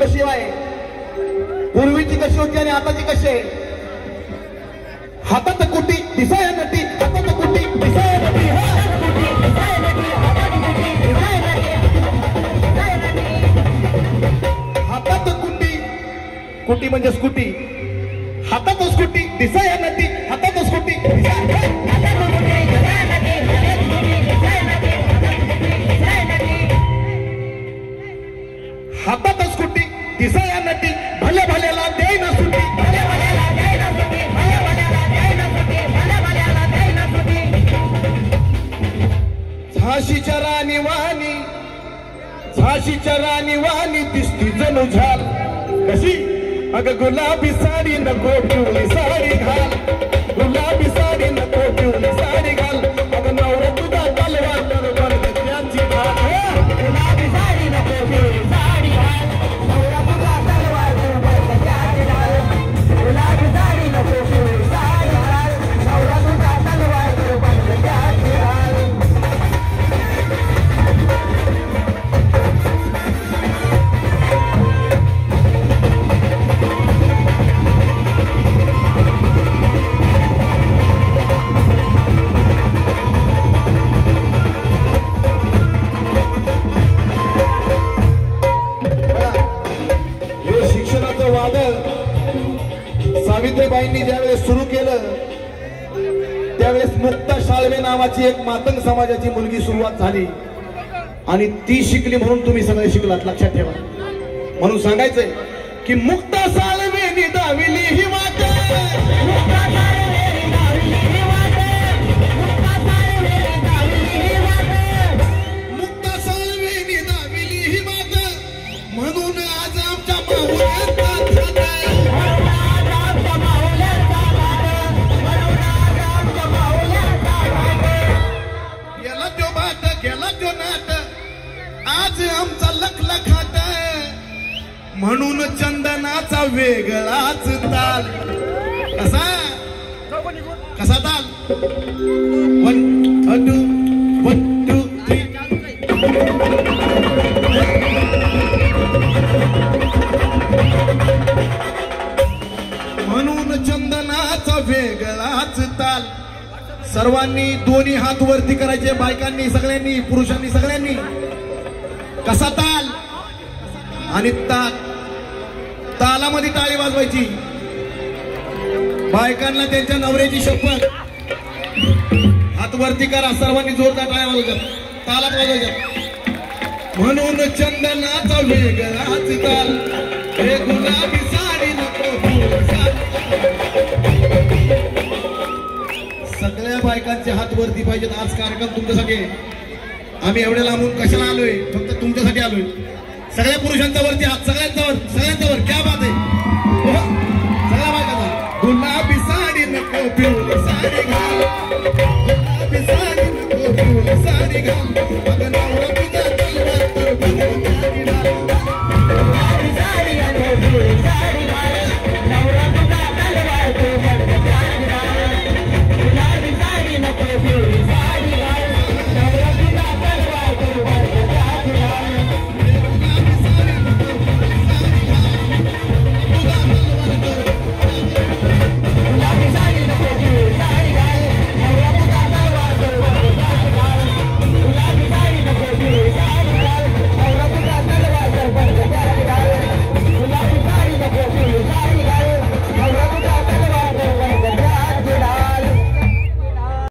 कशी आहे, पूर्वीची कशी होती आणि आताची कशी आहे. हातात कुटी दिसाय नटी, हातात कुटी दिसाय नटी, हातात कुटी, कुटी म्हणजे स्कूटी, हातात स्कूटी दिसाय नटी, हातात स्कूटी हातात स्कूटी दिसाया नटी, भले भलेला देई ना सुटी, झाशीच्या राणी वाणी, झाशीच्या राणी वाणी दिसती जणू झाल कशी. अग गुलाबी साडी नको पिवळी साडी घाल, गुलाबी साडी नको पिवळी साडी घाल. अग नवरा तुझा तलवार बरोबर त्यांची घाल, गुलाबी साडी नको पिवळी साडी घाल, नवरा तुझा तलवार बरोबर त्यांची घाल, गुलाबी साडी नको पिवळी साडी घाल, नवरा तुझा तलवार बरोबर त्यांची घाल. सावित्रीबाईंनी ज्यावेळेस सुरू केलं त्यावेळेस मुक्ता शाळवे नावाची एक मातंग समाजाची मुलगी सुरुवात झाली आणि ती शिकली म्हणून तुम्ही सगळे शिकलात, लक्षात ठेवा. म्हणून सांगायचंय की मुक्ता शाळवेनी दाविली ही वाट, मुक्ता शाळवेनी दाविली ही वाट, मुक्ता शाळवेनी दाविली ही वाट, मुक्ता शाळवेनी दाविली ही वाट, म्हणून आज आमच्या माहुल्याचा आज आमचा लखलखाट, म्हणून चंदनाचा वेगळाच ताल. कसा कसा ताल, 1 2 1 2 3. म्हणून चंदनाचा वेगळाच ताल. सर्वांनी दोन्ही हात वरती करायचे, बायकांनी सगळ्यांनी, पुरुषांनी सगळ्यांनी. कसा ताल आणि तालामध्ये टाळी वाजवायची. बायकांना त्यांच्या नवऱ्याची शपथ, हात वरती करा, सर्वांनी जोरदार टाळ्या वाजवतात, तालात वाजवायच्या. म्हणून चंदनाचा वेगळाच ताल, हे गुलाबी साडी नको सगळ्या बायकांचे हात वरती पाहिजेत. आज कार्यक्रम तुमच्यासाठी, आम्ही एवढ्या लांबून कशाला आलोय, फक्त तुमच्यासाठी आलोय. सगळ्या पुरुषांच्या वरती हात, सगळ्यांच्या वर, सगळ्यांच्या वर. क्या बात आहे.